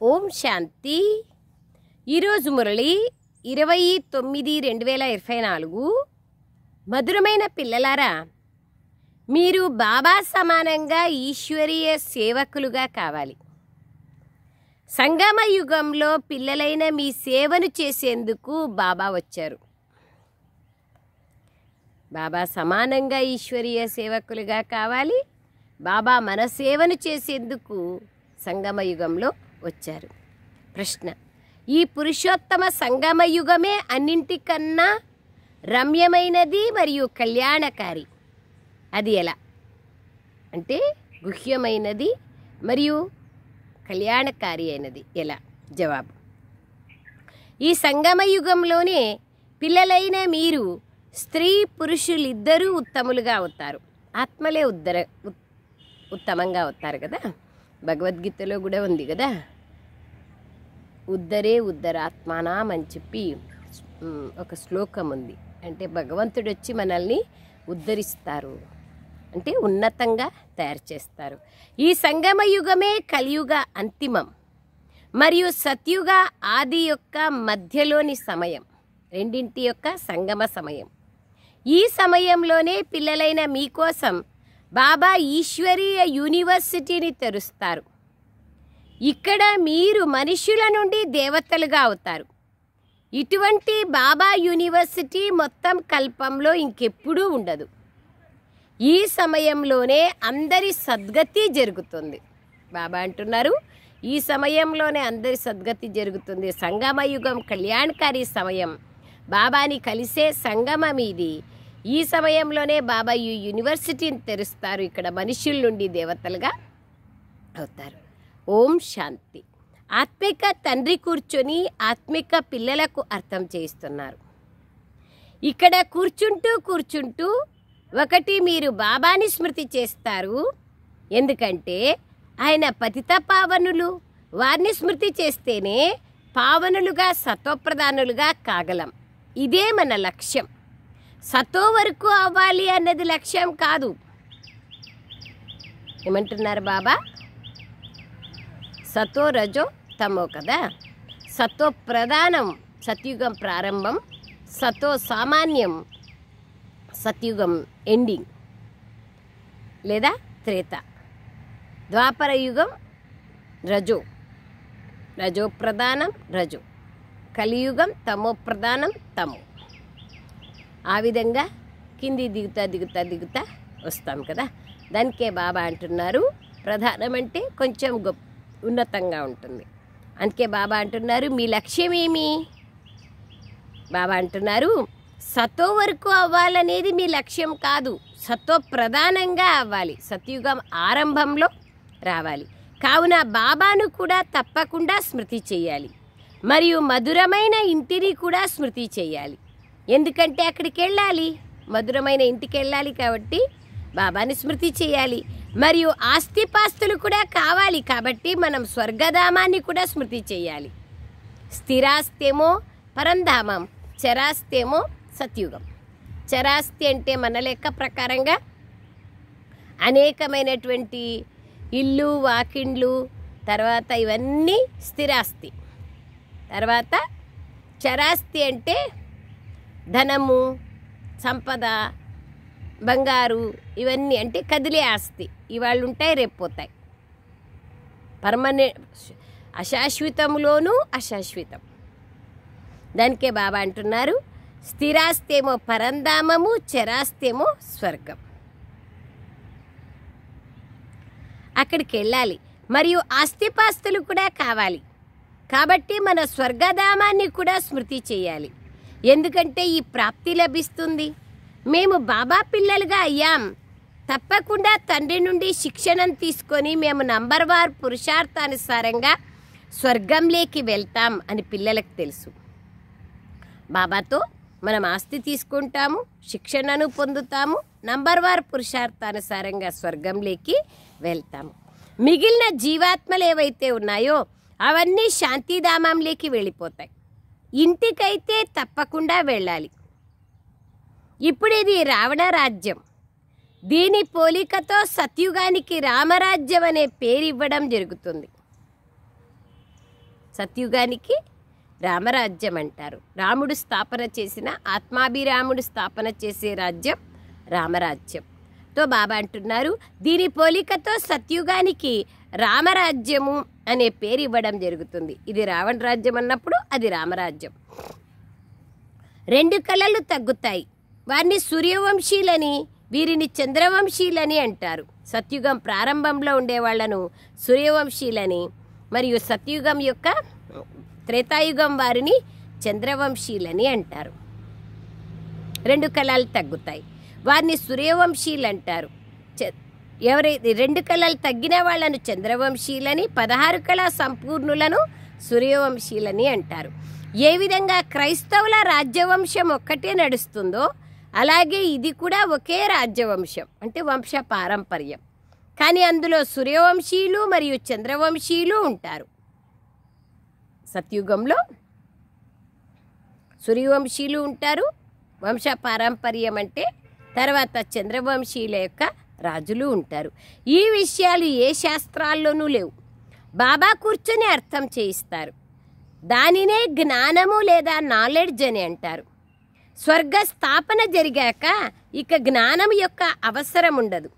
ఓం శాంతి. ఈరోజు మురళి 29/2024. మధురమైన పిల్లలారా, మీరు బాబా సమానంగా ఈశ్వరీయ సేవకులుగా కావాలి. సంగమ యుగంలో పిల్లలైన మీ సేవను చేసేందుకు బాబా వచ్చారు. బాబా సమానంగా ఈశ్వరీయ సేవకులుగా కావాలి. బాబా మన సేవను చేసేందుకు సంగమ యుగంలో వచ్చారు. ప్రశ్న: ఈ పురుషోత్తమ సంగమ యుగమే అన్నింటికన్నా రమ్యమైనది మరియు కళ్యాణకారి. అది ఎలా అంటే గుహ్యమైనది మరియు కళ్యాణకారి అయినది ఎలా? జవాబు: ఈ సంగమ యుగంలోనే పిల్లలైన మీరు స్త్రీ పురుషులిద్దరూ ఉత్తములుగా అవుతారు. ఆత్మలే ఉత్తమంగా అవుతారు కదా. భగవద్గీతలో కూడా ఉంది కదా, ఉద్ధరే ఉద్ధరాత్మానం అని చెప్పి ఒక శ్లోకం ఉంది. అంటే భగవంతుడు వచ్చి మనల్ని ఉద్ధరిస్తారు, అంటే ఉన్నతంగా తయారు చేస్తారు. ఈ సంగమ యుగమే కలియుగ అంతిమం మరియు సత్యుగ ఆది యొక్క మధ్యలోని సమయం, రెండింటి యొక్క సంగమ సమయం. ఈ సమయంలోనే పిల్లలైన మీకోసం బాబా ఈశ్వరీయ యూనివర్సిటీని తెరుస్తారు. ఇక్కడ మీరు మనుషుల నుండి దేవతలుగా అవుతారు. ఇటువంటి బాబా యూనివర్సిటీ మొత్తం కల్పంలో ఇంకెప్పుడూ ఉండదు. ఈ సమయంలోనే అందరి సద్గతి జరుగుతుంది. బాబా అంటున్నారు, ఈ సమయంలోనే అందరి సద్గతి జరుగుతుంది. సంగమ యుగం కళ్యాణకారి సమయం, బాబాని కలిసే సంగమం ఇది. ఈ సమయంలోనే బాబా ఈ యూనివర్సిటీని తెరుస్తారు. ఇక్కడ మనుషుల నుండి దేవతలుగా అవుతారు. ఓం శాంతి. ఆత్మిక తండ్రి కూర్చొని ఆత్మిక పిల్లలకు అర్థం చేయిస్తున్నారు. ఇక్కడ కూర్చుంటూ ఒకటి మీరు బాబాని స్మృతి చేస్తారు, ఎందుకంటే ఆయన పతిత పావనులు. వారిని స్మృతి చేస్తేనే పావనులుగా సత్వప్రధానులుగా కాగలం. ఇదే మన లక్ష్యం. సతో వరకు అవ్వాలి అన్నది లక్ష్యం కాదు. ఏమంటున్నారు బాబా? సతో రజో తమో కదా. సతో ప్రధానం సత్యుగం ప్రారంభం, సతో సామాన్యం సత్యుగం ఎండింగ్ లేదా త్రేత. ద్వాపర యుగం రజో ప్రధానం రజో, కలియుగం తమో ప్రధానం తమో. ఆ విధంగా కింది దిగుతా వస్తాం కదా. దానికే బాబా అంటున్నారు, ప్రధానం అంటే కొంచెం ఉన్నతంగా ఉంటుంది. అందుకే బాబా అంటున్నారు, మీ లక్ష్యం ఏమి? బాబా అంటున్నారు, సతో వరకు అవ్వాలనేది మీ లక్ష్యం కాదు, సతో ప్రధానంగా అవ్వాలి, సత్యుగం ఆరంభంలో రావాలి. కావున బాబాను కూడా తప్పకుండా స్మృతి చేయాలి మరియు మధురమైన ఇంటిని కూడా స్మృతి చేయాలి. ఎందుకంటే అక్కడికి వెళ్ళాలి, మధురమైన ఇంటికి వెళ్ళాలి కాబట్టి బాబాని స్మృతి చేయాలి. మరియు ఆస్తిపాస్తులు కూడా కావాలి కాబట్టి మనం స్వర్గధామాన్ని కూడా స్మృతి చేయాలి. స్థిరాస్తేమో పరంధామం, చరాస్తేమో సత్యుగం. చరాస్తి అంటే మన లెక్క ప్రకారంగా అనేకమైనటువంటి ఇల్లు వాకిండ్లు, తర్వాత ఇవన్నీ స్థిరాస్తి. తర్వాత చరాస్తి అంటే ధనము, సంపద, బంగారు, ఇవన్నీ అంటే కదిలే ఆస్తి. ఇవాళ ఉంటాయి, రేపు పోతాయి. పర్మనెంట్, అశాశ్వతంలోనూ అశాశ్వతం. దానికే బాబా అంటున్నారు, స్థిరాస్తేమో పరంధామము, చరాస్తేమో స్వర్గం. అక్కడికి వెళ్ళాలి మరియు ఆస్తిపాస్తులు కూడా కావాలి కాబట్టి మన స్వర్గధామాన్ని కూడా స్మృతి చేయాలి. ఎందుకంటే ఈ ప్రాప్తి లభిస్తుంది. మేము బాబా పిల్లలుగా అయ్యాం, తప్పకుండా తండ్రి నుండి శిక్షణను తీసుకొని మేము నంబర్ 1 పురుషార్థానుసారంగా స్వర్గంలోకి వెళ్తాం అని పిల్లలకు తెలుసు. బాబాతో మనం ఆస్తి తీసుకుంటాము, శిక్షణను పొందుతాము, నంబర్ 1 పురుషార్థానుసారంగా స్వర్గంలోకి వెళ్తాము. మిగిలిన జీవాత్మలు ఏవైతే ఉన్నాయో అవన్నీ శాంతిధామంలోకి వెళ్ళిపోతాయి. ఇంటికైతే తప్పకుండా వెళ్ళాలి. ఇప్పుడు ఇది రావణ రాజ్యం. దీని పోలికతో సత్యుగానికి రామరాజ్యం అనే పేరు ఇవ్వడం జరుగుతుంది. సత్యుగానికి రామరాజ్యం అంటారు. రాముడు స్థాపన చేసిన, ఆత్మాభిరాముడు స్థాపన చేసే రాజ్యం రామరాజ్యంతో బాబా అంటున్నారు. దీని పోలికతో సత్యుగానికి రామరాజ్యము అనే పేరు ఇవ్వడం జరుగుతుంది. ఇది రావణ రాజ్యం అన్నప్పుడు అది రామరాజ్యం. 2 కళలు తగ్గుతాయి. వారిని సూర్యవంశీలని, వీరిని చంద్రవంశీలని అంటారు. సత్యుగం ప్రారంభంలో ఉండేవాళ్లను సూర్యవంశీలని, మరియు సత్యుగం యొక్క త్రేతాయుగం వారిని చంద్రవంశీలని అంటారు. 2 కళలు తగ్గుతాయి, వారిని సూర్యవంశీలు అంటారు. ఎవరైతే 2 కళలు తగ్గిన వాళ్ళను చంద్రవంశీలని, 16 కళా సంపూర్ణులను సూర్యవంశీలని అంటారు. ఏ విధంగా క్రైస్తవుల రాజ్యవంశం ఒక్కటే నడుస్తుందో అలాగే ఇది కూడా ఒకే రాజ్యవంశం, అంటే వంశ పారంపర్యం. కానీ అందులో సూర్యవంశీయులు మరియు చంద్రవంశీయులు ఉంటారు. సత్యుగంలో సూర్యవంశీయులు ఉంటారు, వంశ పారంపర్యం అంటే తర్వాత చంద్రవంశీయుల యొక్క రాజులు ఉంటారు. ఈ విషయాలు ఏ శాస్త్రాల్లోనూ లేవు. బాబా కూర్చొని అర్థం చేయిస్తారు. దానినే జ్ఞానము లేదా నాలెడ్జ్ అని అంటారు. స్వర్గ స్థాపన జరిగాక ఇక జ్ఞానం యొక్క అవసరం ఉండదు.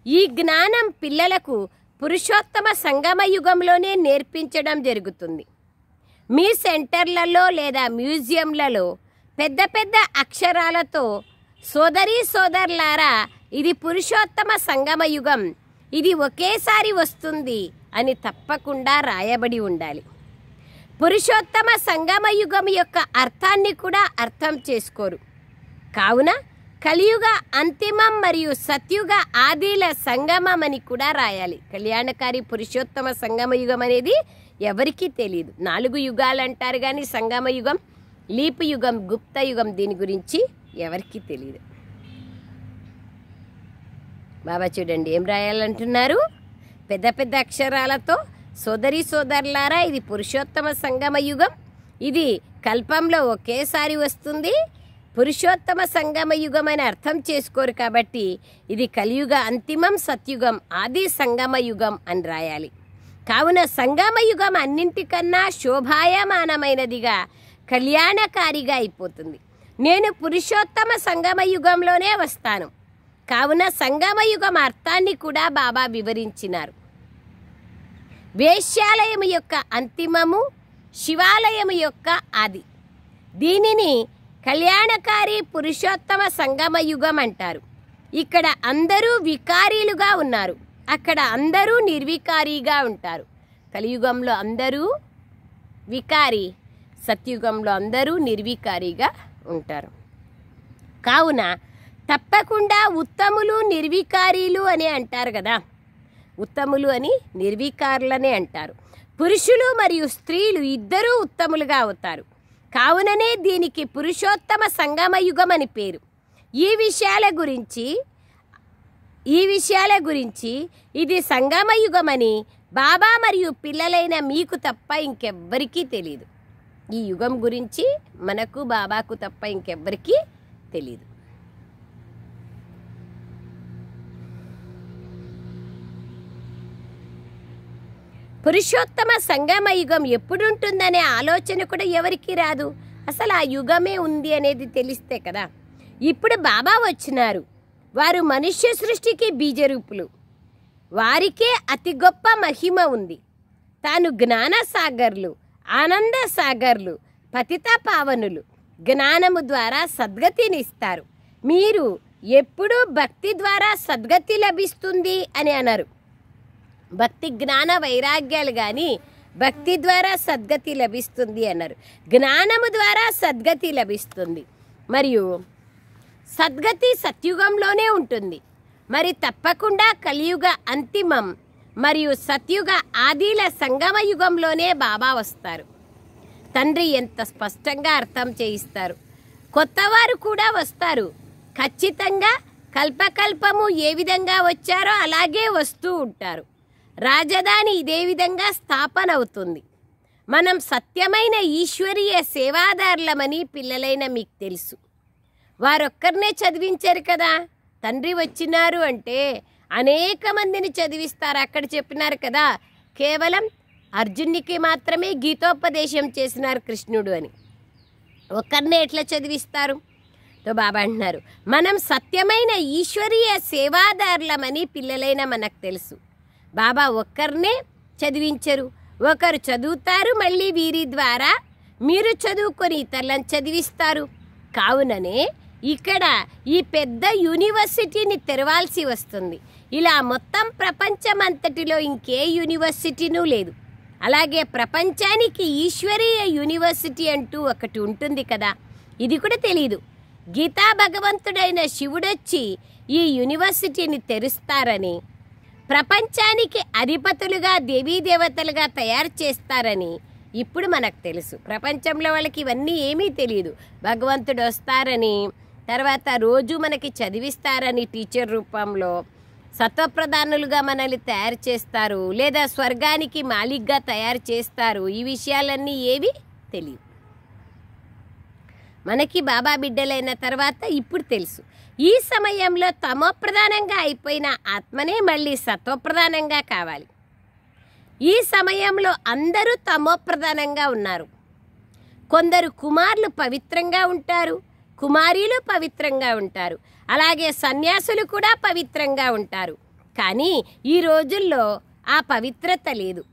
ఈ జ్ఞానం పిల్లలకు పురుషోత్తమ సంగమ యుగంలోనే నేర్పించడం జరుగుతుంది. మీ సెంటర్లలో లేదా మ్యూజియంలలో పెద్ద పెద్ద అక్షరాలతో సోదరీ సోదరులారా, ఇది పురుషోత్తమ సంగమ యుగం, ఇది ఒకేసారి వస్తుంది అని తప్పకుండా రాయబడి ఉండాలి. పురుషోత్తమ సంగమ యుగం యొక్క అర్థాన్ని కూడా అర్థం చేసుకోరు. కావున కలియుగ అంతిమం మరియు సత్యుగ ఆదిల సంగమం అని కూడా రాయాలి. కళ్యాణకారి పురుషోత్తమ సంగమ యుగం అనేది ఎవరికీ తెలియదు. 4 యుగాలు అంటారు కానీ సంగమ యుగం, లీపు యుగం, గుప్త యుగం దీని గురించి ఎవరికీ తెలియదు. బాబా చూడండి ఏం రాయాలంటున్నారు. పెద్ద పెద్ద అక్షరాలతో సోదరీ సోదరులారా, ఇది పురుషోత్తమ సంగమ యుగం, ఇది కల్పంలో ఒకేసారి వస్తుంది. పురుషోత్తమ సంగమ యుగం అని అర్థం చేసుకోరు కాబట్టి ఇది కలియుగ అంతిమం, సత్యుగం, ఆది సంగమ యుగం అని రాయాలి. కావున సంగమ యుగం అన్నింటికన్నా శోభాయమానమైనదిగా కళ్యాణకారిగా అయిపోతుంది. నేను పురుషోత్తమ సంగమ యుగంలోనే వస్తాను. కావున సంగమ యుగం అర్థాన్ని కూడా బాబా వివరించినారు. వేశ్యాలయం యొక్క అంతిమము, శివాలయం యొక్క ఆది. దీనిని కళ్యాణకారి పురుషోత్తమ సంగమ యుగం అంటారు. ఇక్కడ అందరూ వికారీలుగా ఉన్నారు, అక్కడ అందరూ నిర్వికారీగా ఉంటారు. కలియుగంలో అందరూ వికారి, సత్యుగంలో అందరూ నిర్వికారిగా ఉంటారు. కావున తప్పకుండా ఉత్తములు నిర్వికారీలు అని అంటారు కదా, ఉత్తములు అని నిర్వికారులనే అంటారు. పురుషులు మరియు స్త్రీలు ఇద్దరూ ఉత్తములుగా అవుతారు. కావుననే దీనికి పురుషోత్తమ సంగమ యుగం అని పేరు. ఈ విషయాల గురించి ఇది సంగమ యుగమని బాబా మరియు పిల్లలైన మీకు తప్ప ఇంకెవ్వరికీ తెలియదు. ఈ యుగం గురించి మనకు బాబాకు తప్ప ఇంకెవ్వరికీ తెలియదు. పురుషోత్తమ సంగమ యుగం ఎప్పుడుంటుందనే ఆలోచన కూడా ఎవరికి రాదు. అసలు ఆ యుగమే ఉంది అనేది తెలిస్తే కదా. ఇప్పుడు బాబా వచ్చినారు. వారు మనుష్య సృష్టికి బీజరూపులు. వారికే అతి గొప్ప మహిమ ఉంది. తాను జ్ఞాన సాగర్లు, ఆనంద సాగర్లు, పతిత పావనులు. జ్ఞానము ద్వారా సద్గతిని ఇస్తారు. మీరు ఎప్పుడూ భక్తి ద్వారా సద్గతి లభిస్తుంది అని అన్నారు. భక్తి జ్ఞాన వైరాగ్యాలు కానీ భక్తి ద్వారా సద్గతి లభిస్తుంది అన్నారు. జ్ఞానము ద్వారా సద్గతి లభిస్తుంది. మరియు సద్గతి సత్యుగంలోనే ఉంటుంది. మరి తప్పకుండా కలియుగ అంతిమం మరియు సత్యుగ ఆదిల సంగమ యుగంలోనే బాబా వస్తారు. తండ్రి ఎంత స్పష్టంగా అర్థం చేయిస్తారు. కొత్తవారు కూడా వస్తారు. ఖచ్చితంగా కల్పకల్పము ఏ విధంగా వచ్చారో అలాగే వస్తూ ఉంటారు. రాజధాని ఇదే విధంగా స్థాపన అవుతుంది. మనం సత్యమైన ఈశ్వరీయ సేవాదారులమని పిల్లలైన మీకు తెలుసు. వారొక్కరినే చదివించారు కదా. తండ్రి వచ్చినారు అంటే అనేక మందిని చదివిస్తారు. అక్కడ చెప్పినారు కదా, కేవలం అర్జునునికి మాత్రమే గీతోపదేశం చేసినారు కృష్ణుడు అని. ఒక్కరినే ఎట్లా చదివిస్తారు? తో బాబా అంటున్నారు, మనం సత్యమైన ఈశ్వరీయ సేవాదారులమని పిల్లలైన మనకు తెలుసు. బాబా ఒక్కరినే చదివించరు, ఒకరు చదువుతారు, మళ్ళీ వీరి ద్వారా మీరు చదువుకొని ఇతరులను చదివిస్తారు. కావుననే ఇక్కడ ఈ పెద్ద యూనివర్సిటీని తెరవాల్సి వస్తుంది. ఇలా మొత్తం ప్రపంచమంతటిలో ఇంకే యూనివర్సిటీనూ లేదు. అలాగే ప్రపంచానికి ఈశ్వరీయ యూనివర్సిటీ అంటూ ఒకటి ఉంటుంది కదా, ఇది కూడా తెలీదు. గీతా భగవంతుడైన శివుడొచ్చి ఈ యూనివర్సిటీని తెరుస్తారని, ప్రపంచానికి అధిపతులుగా దేవీదేవతలుగా తయారు చేస్తారని ఇప్పుడు మనకు తెలుసు. ప్రపంచంలో వాళ్ళకి ఇవన్నీ ఏమీ తెలియదు. భగవంతుడు వస్తారని, తర్వాత రోజు మనకి చదివిస్తారని టీచర్ రూపంలో, సత్వప్రధానులుగా మనల్ని తయారు చేస్తారు, లేదా స్వర్గానికి మాలిక్గా తయారు చేస్తారు. ఈ విషయాలన్నీ ఏవి తెలియవు. మనకి బాబా బిడ్డలైన తర్వాత ఇప్పుడు తెలుసు. ఈ సమయంలో తమోప్రధానంగా అయిపోయిన ఆత్మనే మళ్ళీ సత్వప్రధానంగా కావాలి. ఈ సమయంలో అందరూ తమోప్రధానంగా ఉన్నారు. కొందరు కుమారులు పవిత్రంగా ఉంటారు, కుమారీలు పవిత్రంగా ఉంటారు, అలాగే సన్యాసులు కూడా పవిత్రంగా ఉంటారు. కానీ ఈ రోజుల్లో ఆ పవిత్రత లేదు,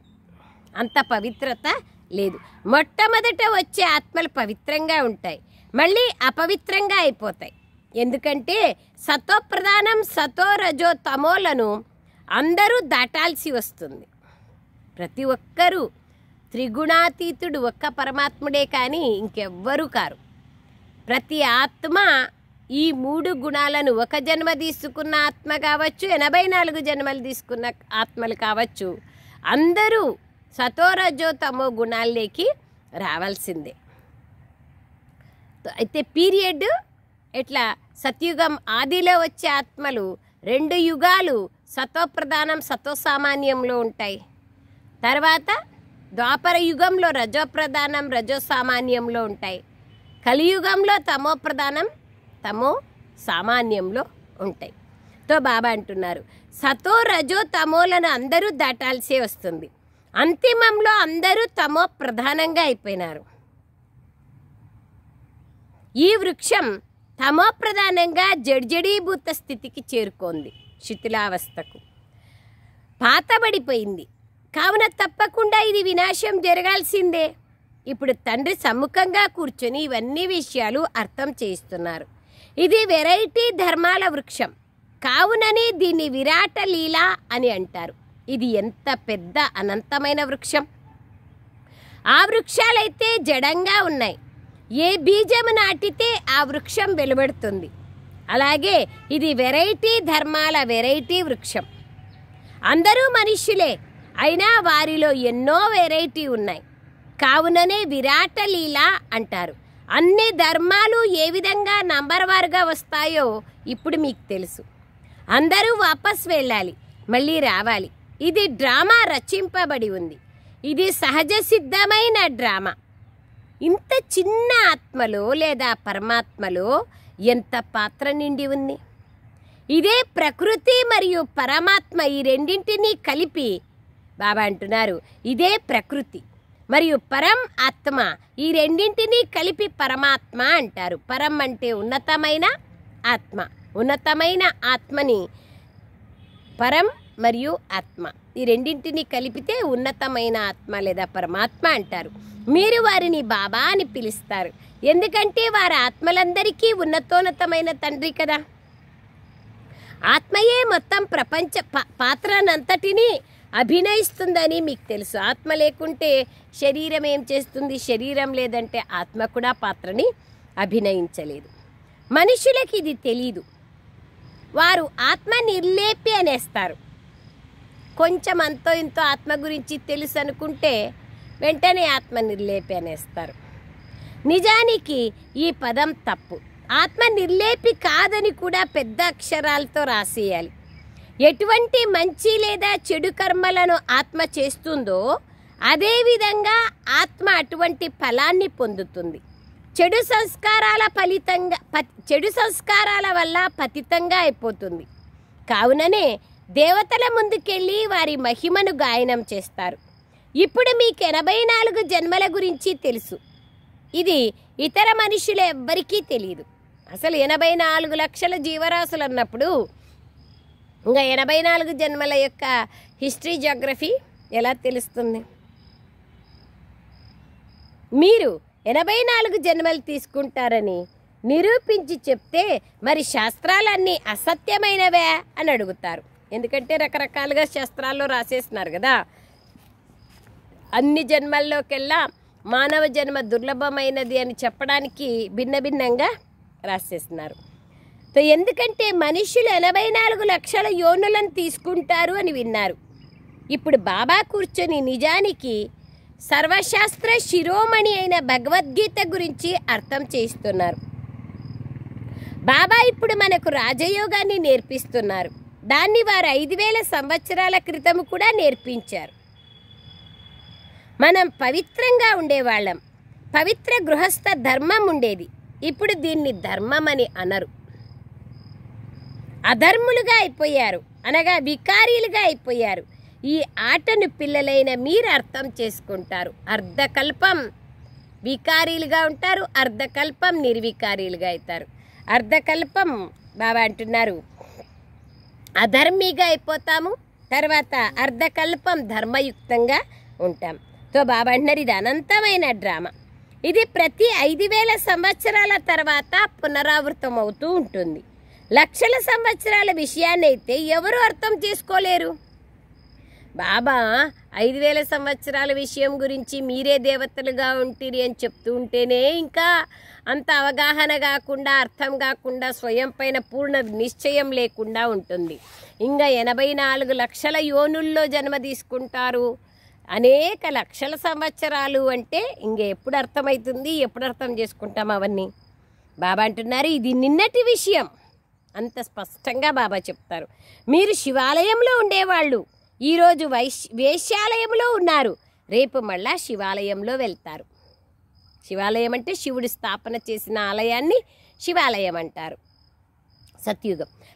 అంత పవిత్రత లేదు. మొట్టమొదట వచ్చే ఆత్మలు పవిత్రంగా ఉంటాయి, మళ్ళీ అపవిత్రంగా అయిపోతాయి. ఎందుకంటే సతోప్రధానం, సతో, రజో, తమోలను అందరూ దాటాల్సి వస్తుంది. ప్రతి ఒక్కరూ త్రిగుణాతీతుడు ఒక్క పరమాత్ముడే, కానీ ఇంకెవ్వరూ కారు. ప్రతి ఆత్మ ఈ 3 గుణాలను, ఒక జన్మ తీసుకున్న ఆత్మ కావచ్చు, 84 జన్మలు తీసుకున్న ఆత్మలు కావచ్చు, అందరూ సతోరజో తమో గుణాల్లోకి రావాల్సిందే. అయితే పీరియడ్ ఎట్లా, సత్యుగం ఆదిలో వచ్చే ఆత్మలు 2 యుగాలు సతోప్రధానం సతోసామాన్యంలో ఉంటాయి. తర్వాత ద్వాపర యుగంలో రజోప్రధానం రజో సామాన్యంలో ఉంటాయి. కలియుగంలో తమోప్రధానం తమో సామాన్యంలో ఉంటాయి. తో బాబా అంటున్నారు, సతో రజో తమోలను అందరూ దాటాల్సే వస్తుంది. అంతిమంలో అందరూ తమో ప్రధానంగా అయిపోయినారు. ఈ వృక్షం తమో ప్రధానంగా జడ్జడీభూత స్థితికి చేరుకోంది, శిథిలావస్థకు పాతబడిపోయింది. కావున తప్పకుండా ఇది వినాశం జరగాల్సిందే. ఇప్పుడు తండ్రి సమ్ముఖంగా కూర్చొని ఇవన్నీ విషయాలు అర్థం చేస్తున్నారు. ఇది వెరైటీ ధర్మాల వృక్షం, కావునని దీన్ని విరాట లీల అని అంటారు. ఇది ఎంత పెద్ద అనంతమైన వృక్షం. ఆ వృక్షాలైతే జడంగా ఉన్నాయి. ఏ బీజము నాటితే ఆ వృక్షం వెలువడుతుంది. అలాగే ఇది వెరైటీ ధర్మాల వెరైటీ వృక్షం. అందరూ మనుష్యులే, అయినా వారిలో ఎన్నో వెరైటీ ఉన్నాయి. కావుననే విరాట లీల అంటారు. అన్ని ధర్మాలు ఏ విధంగా నంబర్ వారుగా వస్తాయో ఇప్పుడు మీకు తెలుసు. అందరూ వాపస్ వెళ్ళాలి, మళ్ళీ రావాలి. ఇది డ్రామా రచింపబడి ఉంది. ఇది సహజ సిద్ధమైన డ్రామా. ఇంత చిన్న ఆత్మలో లేదా పరమాత్మలో ఎంత పాత్ర నిండి ఉంది. ఇదే ప్రకృతి మరియు పరమాత్మ, ఈ రెండింటినీ కలిపి బాబా అంటున్నారు, ఇదే ప్రకృతి మరియు పరం ఆత్మ, ఈ రెండింటినీ కలిపి పరమాత్మ అంటారు. పరం అంటే ఉన్నతమైన ఆత్మ, ఉన్నతమైన ఆత్మని పరం మరియు ఆత్మ, ఈ రెండింటినీ కలిపితే ఉన్నతమైన ఆత్మ లేదా పరమాత్మ అంటారు. మీరు వారిని బాబా అని పిలుస్తారు, ఎందుకంటే వారి ఆత్మలందరికీ ఉన్నతోన్నతమైన తండ్రి కదా. ఆత్మయే మొత్తం ప్రపంచ పాత్రనంతటినీ అభినయిస్తుందని మీకు తెలుసు. ఆత్మ లేకుంటే శరీరం ఏం చేస్తుంది? శరీరం లేదంటే ఆత్మ కూడా పాత్రని అభినయించలేదు. మనుషులకి ఇది తెలీదు. వారు ఆత్మ నిర్లేపి అనేస్తారు. కొంచెం అంతో ఇంతో ఆత్మ గురించి తెలుసు అనుకుంటే వెంటనే ఆత్మ నిర్లేపి అనేస్తారు. నిజానికి ఈ పదం తప్పు. ఆత్మ నిర్లేపి కాదని కూడా పెద్ద అక్షరాలతో రాసేయాలి. ఎటువంటి మంచి లేదా చెడు కర్మలను ఆత్మ చేస్తుందో అదేవిధంగా ఆత్మ అటువంటి ఫలాన్ని పొందుతుంది. చెడు సంస్కారాల వల్ల పతితంగా అయిపోతుంది. కావుననే దేవతల ముందుకెళ్ళి వారి మహిమను గాయనం చేస్తారు. ఇప్పుడు మీకు 84 జన్మల గురించి తెలుసు. ఇది ఇతర మనుషులు ఎవ్వరికీ తెలియదు. అసలు 84 లక్షల జీవరాశులు అన్నప్పుడు ఇంకా 84 జన్మల యొక్క హిస్టరీ జియోగ్రఫీ ఎలా తెలుస్తుంది? మీరు 84 జన్మలు తీసుకుంటారని నిరూపించి చెప్తే మరి శాస్త్రాలన్నీ అసత్యమైనవే అని అడుగుతారు. ఎందుకంటే రకరకాలుగా శాస్త్రాల్లో రాసేస్తున్నారు కదా. అన్ని జన్మల్లోకెల్లా మానవ జన్మ దుర్లభమైనది అని చెప్పడానికి భిన్న భిన్నంగా రాసేస్తున్నారు. ఎందుకంటే మనుషులు 84 లక్షల యోనులను తీసుకుంటారు అని విన్నారు. ఇప్పుడు బాబా కూర్చొని నిజానికి సర్వశాస్త్ర శిరోమణి అయిన భగవద్గీత గురించి అర్థం చేస్తున్నారు. బాబా ఇప్పుడు మనకు రాజయోగాన్ని నేర్పిస్తున్నారు. దాన్ని వారు 5000 సంవత్సరాల క్రితం కూడా నేర్పించారు. మనం పవిత్రంగా ఉండేవాళ్ళం. పవిత్ర గృహస్థ ధర్మం ఉండేది. ఇప్పుడు దీన్ని ధర్మం అని అనరు. అధర్ములుగా అయిపోయారు, అనగా వికారీలుగా అయిపోయారు. ఈ ఆటను పిల్లలైన మీరు అర్థం చేసుకుంటారు. అర్ధకల్పం వికారీలుగా ఉంటారు, అర్ధకల్పం నిర్వికారీలుగా అవుతారు. అర్ధకల్పం బాబా అంటున్నారు అధర్మిగా అయిపోతాము, తర్వాత అర్ధకల్పం ధర్మయుక్తంగా ఉంటాం. బాబా అంటున్నారు ఇది అనంతమైన డ్రామా. ఇది ప్రతి 5000 సంవత్సరాల తర్వాత పునరావృతం అవుతూ ఉంటుంది. లక్షల సంవత్సరాల విషయాన్ని అయితే ఎవరు అర్థం చేసుకోలేరు. బాబా 5000 సంవత్సరాల విషయం గురించి మీరే దేవతలుగా ఉంటుంది అని చెప్తూ ఉంటేనే ఇంకా అంత అవగాహన కాకుండా, అర్థం కాకుండా, స్వయం పైన పూర్ణ నిశ్చయం లేకుండా ఉంటుంది. ఇంకా 84 లక్షల యోనుల్లో జన్మ తీసుకుంటారు, అనేక లక్షల సంవత్సరాలు అంటే ఇంక ఎప్పుడు అర్థమవుతుంది, ఎప్పుడు అర్థం చేసుకుంటాం అవన్నీ? బాబా అంటున్నారు ఇది నిన్నటి విషయం. అంత స్పష్టంగా బాబా చెప్తారు. మీరు శివాలయంలో ఉండేవాళ్ళు ఈరోజు వేశ్యాలయంలో ఉన్నారు, రేపు మళ్ళా శివాలయంలో వెళ్తారు. శివాలయం అంటే శివుడు స్థాపన చేసిన ఆలయాన్ని శివాలయం అంటారు.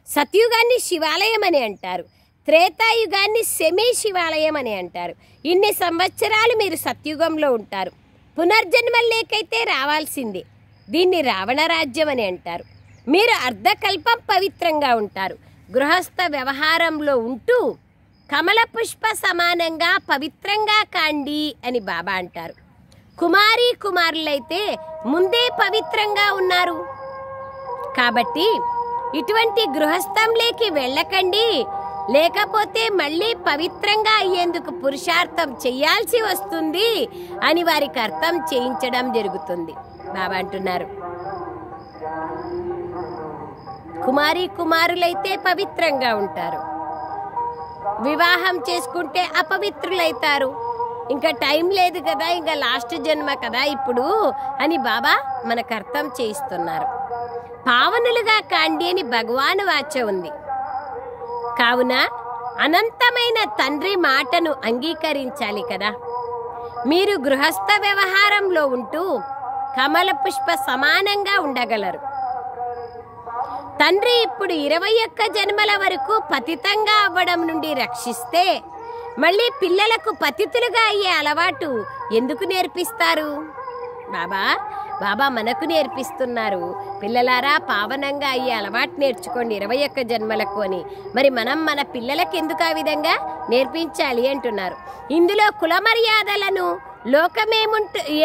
సత్యుగాన్ని శివాలయం అని అంటారు. త్రేతాయుగాన్ని సెమీ శివాలయం అని అంటారు. ఇన్ని సంవత్సరాలు మీరు సత్యుగంలో ఉంటారు. పునర్జన్మం లేకైతే రావాల్సిందే. దీన్ని రావణ రాజ్యం అని అంటారు. మీరు అర్ధకల్పం పవిత్రంగా ఉంటారు. గృహస్థ వ్యవహారంలో ఉంటూ కమల పుష్ప సమానంగా పవిత్రంగా కాండి అని బాబా అంటారు. కుమారులైతే ముందే పవిత్రంగా ఉన్నారు. కాబట్టి ఇటువంటి గృహస్థంలోకి వెళ్ళకండి, లేకపోతే మళ్ళీ పవిత్రంగా అయ్యేందుకు పురుషార్థం చెయ్యాల్సి వస్తుంది అని వారికి అర్థం చేయించడం జరుగుతుంది. బాబా అంటున్నారు కుమారులైతే పవిత్రంగా ఉంటారు, వివాహం చేసుకుంటే అపవిత్రులైతారు. ఇంకా టైం లేదు కదా, ఇంకా లాస్ట్ జన్మ కదా ఇప్పుడు అని బాబా మనకు అర్థం చేయిస్తున్నారు. పావనులుగా కాండి అని భగవాన్ వాక్యం ఉంది. కావున అనంతమైన తండ్రి మాటను అంగీకరించాలి కదా. మీరు గృహస్థ వ్యవహారంలో ఉంటూ కమల పుష్ప సమానంగా ఉండగలరు. తండ్రి ఇప్పుడు 21 జన్మల వరకు పతితంగా అవ్వడం నుండి రక్షిస్తే మళ్ళీ పిల్లలకు పతితులుగా అయ్యే అలవాటు ఎందుకు నేర్పిస్తారు? బాబా మనకు నేర్పిస్తున్నారు. పిల్లలారా పావనంగా అయ్యే అలవాటు నేర్చుకోండి 21 జన్మలకు అని. మరి మనం మన పిల్లలకు ఎందుకు ఆ విధంగా నేర్పించాలి అంటున్నారు. ఇందులో కుల మర్యాదలను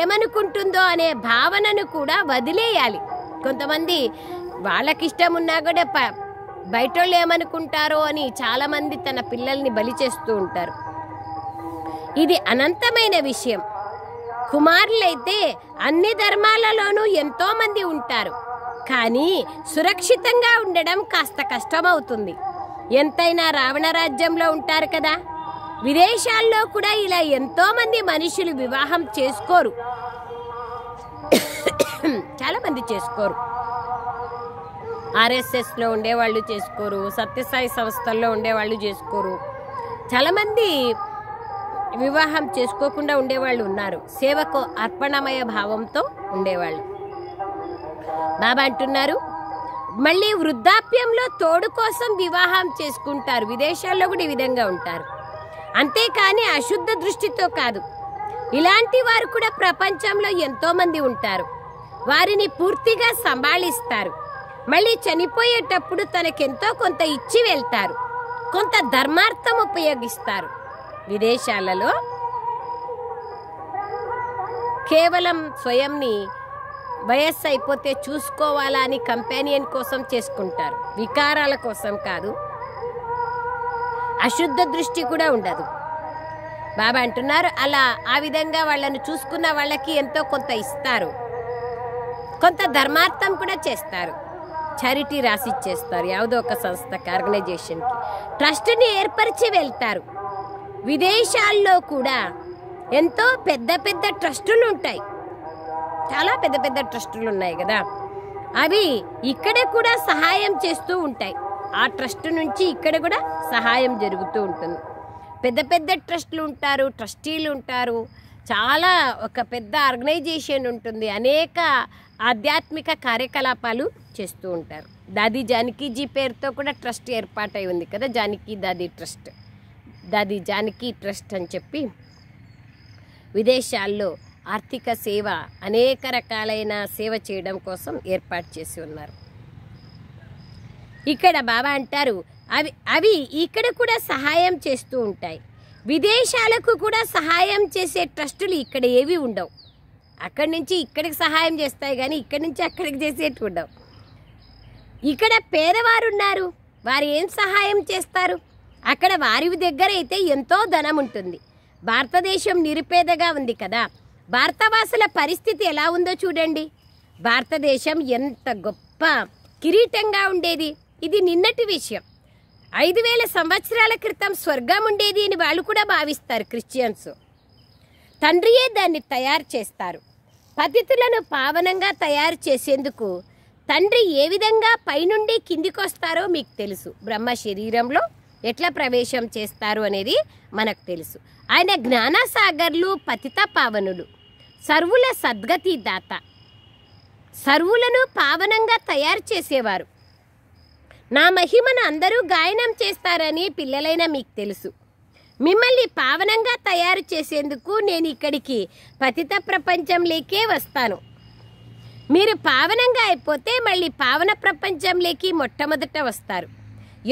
ఏమనుకుంటుందో అనే భావనను కూడా వదిలేయాలి. కొంతమంది వాళ్ళకిష్టం ఉన్నా కూడా బయట వాళ్ళు ఏమనుకుంటారో అని చాలామంది తన పిల్లల్ని బలి చేస్తూ ఉంటారు. ఇది అనంతమైన విషయం. కుమారులైతే అన్ని ధర్మాలలోనూ ఎంతోమంది ఉంటారు, కానీ సురక్షితంగా ఉండడం కాస్త కష్టమవుతుంది. ఎంతైనా రావణ రాజ్యంలో ఉంటారు కదా. విదేశాల్లో కూడా ఇలా ఎంతోమంది మనుషులు వివాహం చేసుకోరు, చాలామంది చేసుకోరు. ఆర్ఎస్ఎస్లో ఉండేవాళ్ళు చేసుకోరు, సత్యసాయి సంస్థల్లో ఉండేవాళ్ళు చేసుకోరు. చాలామంది వివాహం చేసుకోకుండా ఉండేవాళ్ళు ఉన్నారు. సేవకు అర్పణమయ భావంతో ఉండేవాళ్ళు. బాబా అంటున్నారు మళ్ళీ వృద్ధాప్యంలో తోడు కోసం వివాహం చేసుకుంటారు. విదేశాల్లో కూడా ఈ విధంగా ఉంటారు. అంతేకాని అశుద్ధ దృష్టితో కాదు. ఇలాంటి వారు కూడా ప్రపంచంలో ఎంతోమంది ఉంటారు. వారిని పూర్తిగా సంభాళిస్తారు. మళ్ళీ చనిపోయేటప్పుడు తనకెంతో కొంత ఇచ్చి వెళ్తారు. కొంత ధర్మార్థం ఉపయోగిస్తారు. విదేశాలలో కేవలం స్వయంని వయస్సు అయిపోతే చూసుకోవాలా అని కంపానియన్ కోసం చేసుకుంటారు, వికారాల కోసం కాదు. అశుద్ధ దృష్టి కూడా ఉండదు. బాబా అంటున్నారు, అలా ఆ విధంగా వాళ్ళను చూసుకున్న వాళ్ళకి ఎంతో కొంత ఇస్తారు, కొంత ధర్మార్థం కూడా చేస్తారు. చారిటీ రాసిచ్చేస్తారు ಯಾವುದೋ ఒక సంస్థకి, ఆర్గనైజేషన్కి. ట్రస్ట్ని ఏర్పరిచి వెళ్తారు. విదేశాల్లో కూడా ఎంతో పెద్ద పెద్ద ట్రస్టులు ఉంటాయి, చాలా పెద్ద పెద్ద ట్రస్టులు ఉన్నాయి కదా. అవి ఇక్కడ కూడా సహాయం చేస్తూ ఉంటాయి. ఆ ట్రస్ట్ నుంచి ఇక్కడ కూడా సహాయం జరుగుతూ ఉంటుంది. పెద్ద పెద్ద ట్రస్టులు ఉంటారు, ట్రస్టీలు ఉంటారు, చాలా ఒక పెద్ద ఆర్గనైజేషన్ ఉంటుంది. అనేక ఆధ్యాత్మిక కార్యకలాపాలు చేస్తూ ఉంటారు. దాది జానకీజీ పేరుతో కూడా ట్రస్ట్ ఏర్పాటై ఉంది కదా, జానకి దాది ట్రస్ట్, దాది జానకి ట్రస్ట్ అని చెప్పి. విదేశాల్లో ఆర్థిక సేవ, అనేక రకాలైన సేవ చేయడం కోసం ఏర్పాటు చేసి ఉన్నారు. ఇక్కడ బాబా అంటారు, అవి ఇక్కడ కూడా సహాయం చేస్తూ ఉంటాయి. విదేశాలకు కూడా సహాయం చేసే ట్రస్టులు ఇక్కడ ఏవి ఉండవు. అక్కడి నుంచి ఇక్కడికి సహాయం చేస్తాయి కానీ ఇక్కడి నుంచి అక్కడికి చేసేట్టు ఉండవు. ఇక్కడ పేదవారు ఉన్నారు, వారు ఏం సహాయం చేస్తారు? అక్కడ వారి దగ్గర అయితే ఎంతో ధనం ఉంటుంది. భారతదేశం నిరుపేదగా ఉంది కదా. భారతవాసుల పరిస్థితి ఎలా ఉందో చూడండి. భారతదేశం ఎంత గొప్ప కిరీటంగా ఉండేది. ఇది నిన్నటి విషయం. 5000 సంవత్సరాల క్రితం స్వర్గం ఉండేది అని వాళ్ళు కూడా భావిస్తారు క్రిస్టియన్స్. తండ్రియే దాన్ని తయారు చేస్తారు. పతితులను పావనంగా తయారు చేసేందుకు తండ్రి ఏ విధంగా పైనుండి కిందికి వస్తారో మీకు తెలుసు. బ్రహ్మ శరీరంలో ఎట్లా ప్రవేశం చేస్తారు అనేది మనకు తెలుసు. ఆయన జ్ఞానసాగర్లు, పతిత పావనులు, సర్వుల సద్గతి దాత, సర్వులను పావనంగా తయారు చేసేవారు. నా మహిమను అందరూ గాయనం చేస్తారని పిల్లలైన మీకు తెలుసు. మిమ్మల్ని పావనంగా తయారు చేసేందుకు నేను ఇక్కడికి పతిత ప్రపంచంలోకే వస్తాను. మీరు పావనంగా అయిపోతే మళ్ళీ పావన ప్రపంచంలోకి మొట్టమొదట వస్తారు.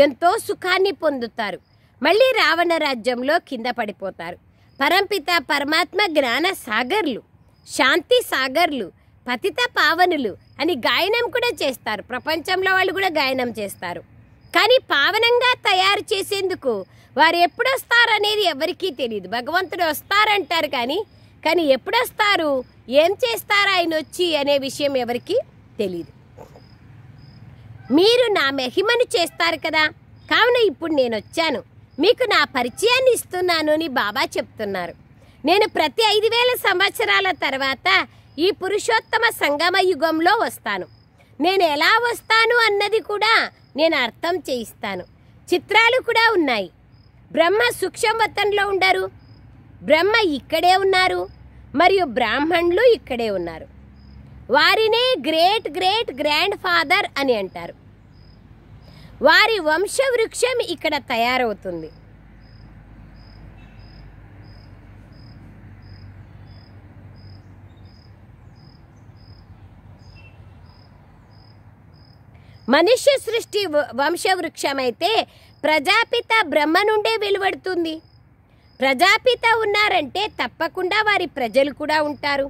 ఎంతో సుఖాన్ని పొందుతారు. మళ్ళీ రావణ రాజ్యంలో కింద పడిపోతారు. పరంపిత పరమాత్మ జ్ఞాన సాగర్లు, శాంతి సాగర్లు, పతిత పావనులు అని గాయనం కూడా చేస్తారు. ప్రపంచంలో వాళ్ళు కూడా గాయనం చేస్తారు. కానీ పావనంగా తయారు చేసేందుకు వారు ఎప్పుడు వస్తారు అనేది ఎవరికీ తెలియదు. భగవంతుడు వస్తారంటారు కానీ ఎప్పుడు వస్తారు, ఏం చేస్తారు ఆయన వచ్చి అనే విషయం ఎవరికీ తెలియదు. మీరు నా మహిమను చేస్తారు కదా, కావున ఇప్పుడు నేను వచ్చాను, మీకు నా పరిచయాన్ని ఇస్తున్నాను అని బాబా చెప్తున్నారు. నేను ప్రతి 5000 సంవత్సరాల తర్వాత ఈ పురుషోత్తమ సంగమ యుగంలో వస్తాను. నేను ఎలా వస్తాను అన్నది కూడా నేను అర్థం చేయిస్తాను. చిత్రాలు కూడా ఉన్నాయి. బ్రహ్మ సూక్ష్మవతంలో ఉండరు, బ్రహ్మ ఇక్కడే ఉన్నారు, మరియు బ్రాహ్మణులు ఇక్కడే ఉన్నారు. వారినే గ్రేట్ గ్రేట్ గ్రాండ్ ఫాదర్ అని అంటారు. వారి వంశవృక్షం ఇక్కడ తయారవుతుంది. మనుష్య సృష్టి వంశవృక్షమైతే ప్రజాపిత బ్రహ్మ నుండే వెలువడుతుంది. ప్రజాపిత ఉన్నారంటే తప్పకుండా వారి ప్రజలు కూడా ఉంటారు.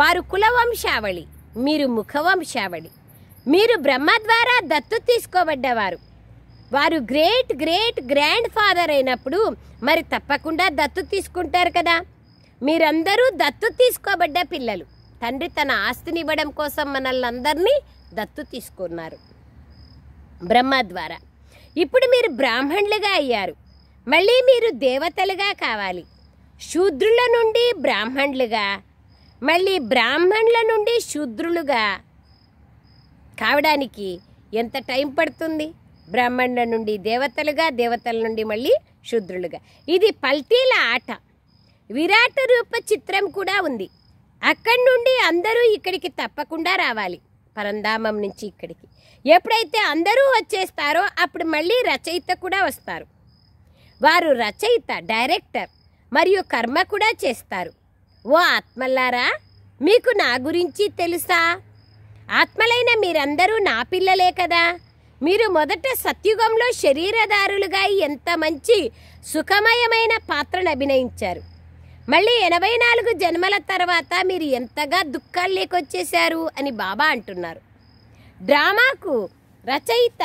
వారు కులవంశావళి, మీరు ముఖవంశావళి. మీరు బ్రహ్మ ద్వారా దత్తు తీసుకోబడ్డవారు. వారు గ్రేట్ గ్రేట్ గ్రాండ్ ఫాదర్ అయినప్పుడు మరి తప్పకుండా దత్తు తీసుకుంటారు కదా. మీరందరూ దత్తు తీసుకోబడ్డ పిల్లలు. తండ్రి తన ఆస్తిని ఇవ్వడం కోసం మనల్ని అందరినీ దత్తు తీసుకున్నారు బ్రహ్మ ద్వారా. ఇప్పుడు మీరు బ్రాహ్మణులుగా అయ్యారు. మళ్ళీ మీరు దేవతలుగా కావాలి. శూద్రుల నుండి బ్రాహ్మణులుగా, మళ్ళీ బ్రాహ్మణుల నుండి శూద్రులుగా కావడానికి ఎంత టైం పడుతుంది? బ్రాహ్మణుల నుండి దేవతలుగా, దేవతల నుండి మళ్ళీ శూద్రులుగా. ఇది పల్టీల ఆట. విరాట రూప చిత్రం కూడా ఉంది. అక్కడి నుండి అందరూ ఇక్కడికి తప్పకుండా రావాలి. పరంధామం నుంచి ఇక్కడికి ఎప్పుడైతే అందరూ వచ్చేస్తారో అప్పుడు మళ్ళీ రచయిత కూడా వస్తారు. వారు రచయిత, డైరెక్టర్ మరియు కర్మ కూడా చేస్తారు. ఓ ఆత్మలారా, మీకు నా గురించి తెలుసా? ఆత్మలైన మీరందరూ నా పిల్లలే కదా. మీరు మొదట సత్యుగంలో శరీరధారులుగా ఎంత మంచి సుఖమయమైన పాత్రను అభినయించారు. మళ్ళీ 84 జన్మల తర్వాత మీరు ఎంతగా దుఃఖాలు లేకొచ్చేశారు అని బాబా అంటున్నారు. డ్రామాకు రచయిత,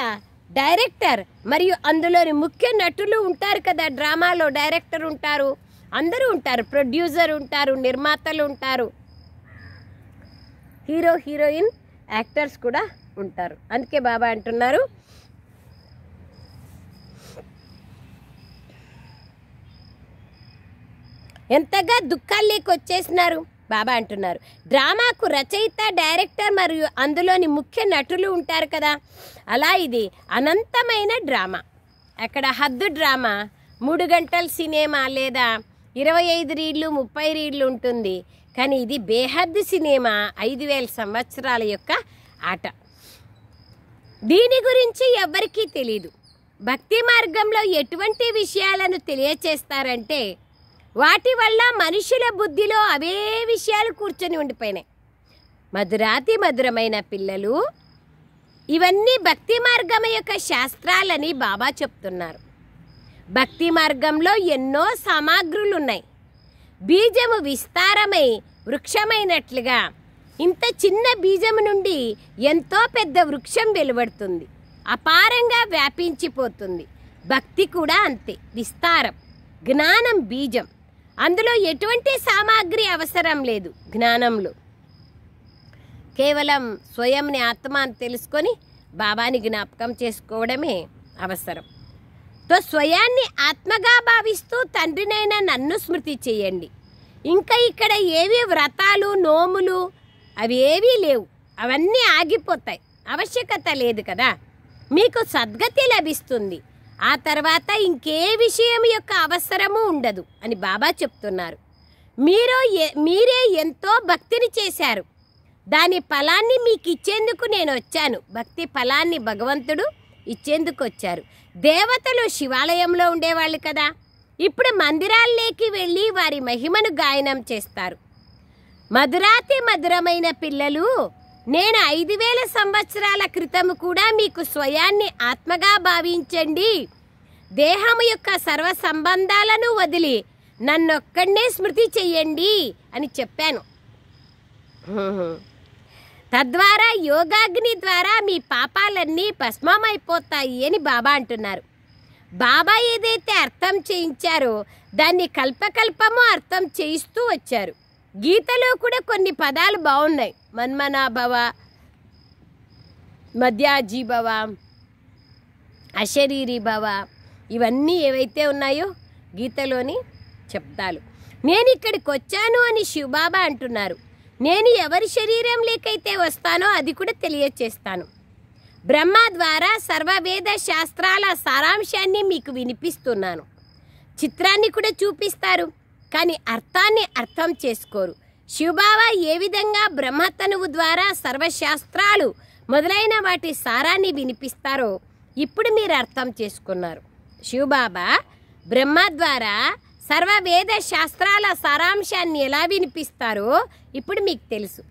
డైరెక్టర్ మరియు అందులోని ముఖ్య నటులు ఉంటారు కదా. డ్రామాలో డైరెక్టర్ ఉంటారు, అందరూ ఉంటారు, ప్రొడ్యూసర్ ఉంటారు, నిర్మాతలు ఉంటారు, హీరో హీరోయిన్ యాక్టర్స్ కూడా ఉంటారు. అందుకే బాబా అంటున్నారు, ఎంతగా దుఃఖాలు లేకొచ్చేసినారు. బాబా అంటున్నారు, డ్రామాకు రచయిత, డైరెక్టర్ మరియు అందులోని ముఖ్య నటులు ఉంటారు కదా. అలా ఇది అనంతమైన డ్రామా. అక్కడ హద్దు డ్రామా 3 గంటల సినిమా లేదా 25 రీళ్లు 30 రీళ్లు ఉంటుంది. కానీ ఇది బేహద్దు సినిమా, 5000 సంవత్సరాల యొక్క ఆట. దీని గురించి ఎవ్వరికీ తెలీదు. భక్తి మార్గంలో ఎటువంటి విషయాలను తెలియచేస్తారంటే వాటి వల్ల మనుషుల బుద్ధిలో అవే విషయాలు కూర్చొని ఉండిపోయినాయి. మధురాతి మధురమైన పిల్లలు, ఇవన్నీ భక్తి మార్గం యొక్క శాస్త్రాలని బాబా చెప్తున్నారు. భక్తి మార్గంలో ఎన్నో సామాగ్రులు ఉన్నాయి. బీజము విస్తారమై వృక్షమైనట్లుగా ఇంత చిన్న బీజము నుండి ఎంతో పెద్ద వృక్షం వెలువడుతుంది, అపారంగా వ్యాపించిపోతుంది. భక్తి కూడా అంతే, విస్తారం. జ్ఞానం బీజం, అందులో ఎటువంటి సామాగ్రి అవసరం లేదు. జ్ఞానంలో కేవలం స్వయంని ఆత్మ అని తెలుసుకొని బాబాని జ్ఞాపకం చేసుకోవడమే అవసరం. తో స్వయాన్ని ఆత్మగా భావిస్తూ తండ్రినైనా నన్ను స్మృతి చేయండి. ఇంకా ఇక్కడ ఏవి వ్రతాలు, నోములు అవి ఏవీ లేవు. అవన్నీ ఆగిపోతాయి, ఆవశ్యకత లేదు కదా. మీకు సద్గతి లభిస్తుంది. ఆ తర్వాత ఇంకే విషయం యొక్క అవసరము ఉండదు అని బాబా చెప్తున్నారు. మీరే ఎంతో భక్తిని చేశారు. దాని ఫలాన్ని మీకు ఇచ్చేందుకు నేను వచ్చాను. భక్తి ఫలాన్ని భగవంతుడు ఇచ్చేందుకు వచ్చారు. దేవతలు శివాలయంలో ఉండేవాళ్ళు కదా. ఇప్పుడు మందిరాల్లోకి వెళ్ళి వారి మహిమను గాయనం చేస్తారు. మధురాతి మధురమైన పిల్లలు, నేను 5000 సంవత్సరాల క్రితం కూడా మీకు స్వయాన్ని ఆత్మగా భావించండి. దేహము యొక్క సర్వ సంబంధాలను వదిలి నన్నొక్కడనే స్మృతి చెయ్యండి అని చెప్పాను. తద్వారా యోగాగ్ని ద్వారా మీ పాపాలన్నీ భస్మమైపోతాయి అని బాబా అంటున్నారు. బాబా ఏదైతే అర్థం చేయించారో దాన్ని కల్పకల్పము అర్థం చేయిస్తూ వచ్చారు. గీతలో కూడా కొన్ని పదాలు బాగున్నాయి. మన్మనాభవ, మధ్యాజీభవ, అశరీరి భవ, ఇవన్నీ ఏవైతే ఉన్నాయో గీతలోని శబ్దాలు. నేను ఇక్కడికి వచ్చాను అని శివబాబా అంటున్నారు. నేను ఎవరి శరీరం లేకైతే వస్తానో అది కూడా తెలియచేస్తాను. బ్రహ్మ ద్వారా సర్వవేద శాస్త్రాల సారాంశాన్ని మీకు వినిపిస్తున్నాను. చిత్రాన్ని కూడా చూపిస్తారు, కానీ అర్థాన్ని అర్థం చేసుకోరు. శివబాబా ఏ విధంగా బ్రహ్మతనువు ద్వారా సర్వశాస్త్రాలు మొదలైన వాటి సారాన్ని వినిపిస్తారో ఇప్పుడు మీరు అర్థం చేసుకున్నారు. శివబాబా బ్రహ్మ ద్వారా సర్వవేద శాస్త్రాల సారాంశాన్ని ఎలా వినిపిస్తారో ఇప్పుడు మీకు తెలుసు.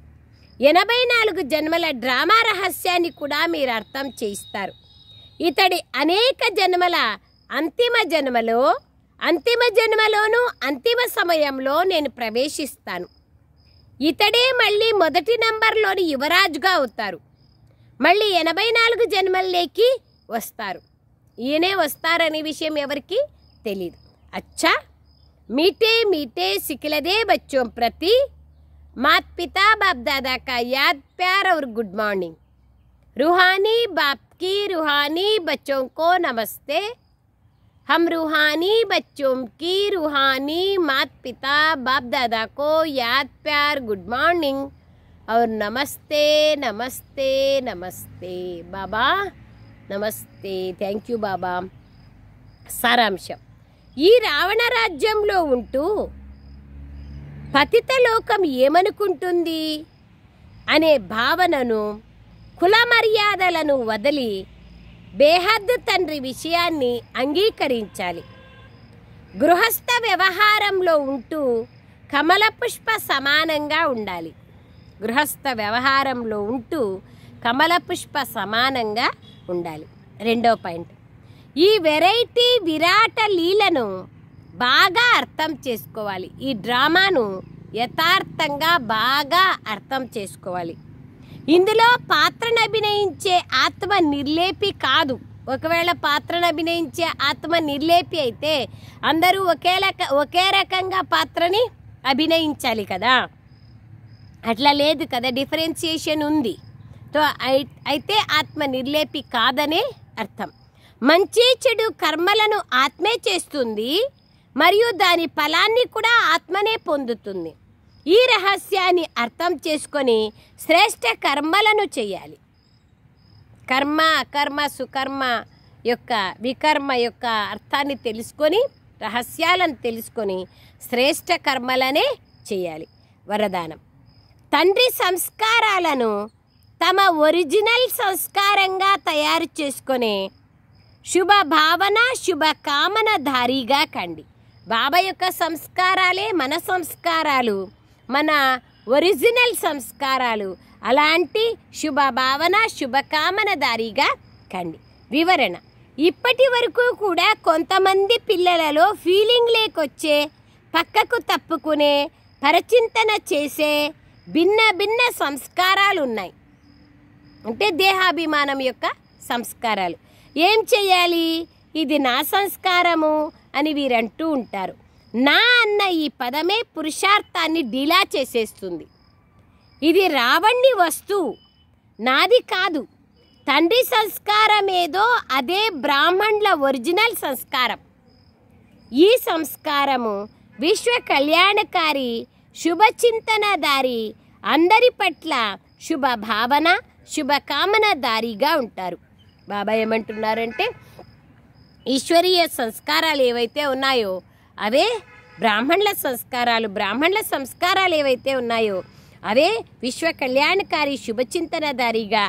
84 జన్మల డ్రామా రహస్యాన్ని కూడా మీరు అర్థం చేయిస్తారు. ఇతడి అనేక జన్మల అంతిమ జన్మలోనూ అంతిమ సమయంలో నేను ప్రవేశిస్తాను. ఇతడే మళ్ళీ మొదటి నంబర్లోని యువరాజుగా అవుతారు. మళ్ళీ 84 జన్మల్లోకి వస్తారు. ఈయనే వస్తారనే విషయం ఎవరికి తెలీదు. అచ్చా, मीठे मीठे सिखलदे बच्चों प्रति माता पिता बाप दादा का याद प्यार और गुड मॉर्निंग. रूहानी बाप की रूहानी बच्चों को नमस्ते. हम रूहानी बच्चों की रूहानी माता पिता बाप दादा को याद प्यार गुड मॉर्निंग और नमस्ते नमस्ते नमस्ते. बाबा नमस्ते, थैंक यू बाबा. సారాంశం, ఈ రావణ రాజ్యంలో ఉంటూ పతిత లోకం ఏమనుకుంటుంది అనే భావనను, కుల మర్యాదలను వదిలి బేహద్దు తండ్రి విషయాన్ని అంగీకరించాలి. గృహస్థ వ్యవహారంలో ఉంటూ కమల పుష్ప సమానంగా ఉండాలి. గృహస్థ వ్యవహారంలో ఉంటూ కమల పుష్ప సమానంగా ఉండాలి. రెండో పాయింట్, ఈ వెరైటీ విరాట లీలను బాగా అర్థం చేసుకోవాలి. ఈ డ్రామాను యథార్థంగా బాగా అర్థం చేసుకోవాలి. ఇందులో పాత్రను అభినయించే ఆత్మ నిర్లేపి కాదు. ఒకవేళ పాత్రను అభినయించే ఆత్మ నిర్లేపి అయితే అందరూ ఒకే రకంగా పాత్రని అభినయించాలి కదా, అట్లా లేదు కదా, డిఫరెన్సియేషన్ ఉంది. అయితే ఆత్మ నిర్లేపి కాదనే అర్థం. మంచి చెడు కర్మలను ఆత్మే చేస్తుంది మరియు దాని ఫలాన్ని కూడా ఆత్మనే పొందుతుంది. ఈ రహస్యాన్ని అర్థం చేసుకొని శ్రేష్ఠ కర్మలను చేయాలి. కర్మ, అకర్మ, సుకర్మ యొక్క వికర్మ యొక్క అర్థాన్ని తెలుసుకొని, రహస్యాలను తెలుసుకొని శ్రేష్ఠ కర్మలనే చేయాలి. వరదానం, తండ్రి సంస్కారాలను తమ ఒరిజినల్ సంస్కారంగా తయారు చేసుకొని శుభ భావన శుభ కామన ధారిగా కండి. బాబా యొక్క సంస్కారాలే మన సంస్కారాలు, మన ఒరిజినల్ సంస్కారాలు. అలాంటి శుభ భావన శుభకామన దారిగా కండి. వివరణ, ఇప్పటి వరకు కూడా కొంతమంది పిల్లలలో ఫీలింగ్ లేకొచ్చే, పక్కకు తప్పుకునే, పరచింతన చేసే భిన్న భిన్న సంస్కారాలు ఉన్నాయి. అంటే దేహాభిమానం యొక్క సంస్కారాలు. ఏం చేయాలి? ఇది నా సంస్కారము అని వీరంటూ ఉంటారు. నా అన్న ఈ పదమే పురుషార్థాన్ని డీలా చేసేస్తుంది. ఇది రావణ్ణి వస్తువు, నాది కాదు. తండ్రి సంస్కారం ఏదో అదే బ్రాహ్మణుల ఒరిజినల్ సంస్కారం. ఈ సంస్కారము విశ్వ కళ్యాణకారి, శుభచింతనదారి, అందరి పట్ల శుభ భావన శుభకామన దారిగా ఉంటారు. బాబా ఏమంటున్నారంటే ఈశ్వరీయ సంస్కారాలు ఏవైతే ఉన్నాయో అవే బ్రాహ్మణుల సంస్కారాలు, బ్రాహ్మణుల సంస్కారాలు ఏవైతే ఉన్నాయో అవే విశ్వ కళ్యాణకారి, శుభచింతనదారిగా,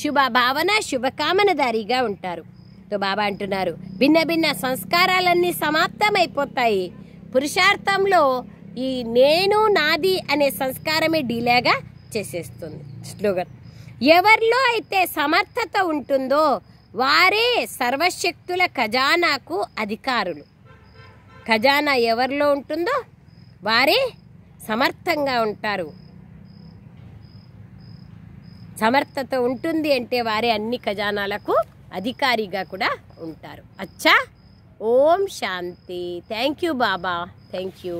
శుభ భావన శుభకామనదారిగా ఉంటారు. తో బాబా అంటున్నారు భిన్న భిన్న సంస్కారాలన్నీ సమాప్తమైపోతాయి. పురుషార్థంలో ఈ నేను నాది అనే సంస్కారమే డీలాగా చేసేస్తుంది. స్లోగన్, ఎవరిలో అయితే సమర్థత ఉంటుందో వారే సర్వశక్తుల ఖజానాకు అధికారులు. ఖజానా ఎవరిలో ఉంటుందో వారే సమర్థంగా ఉంటారు. సమర్థత ఉంటుంది అంటే వారే అన్ని ఖజానాలకు అధికారిగా కూడా ఉంటారు. అచ్చా, ఓం శాంతి. Thank you Baba, thank you.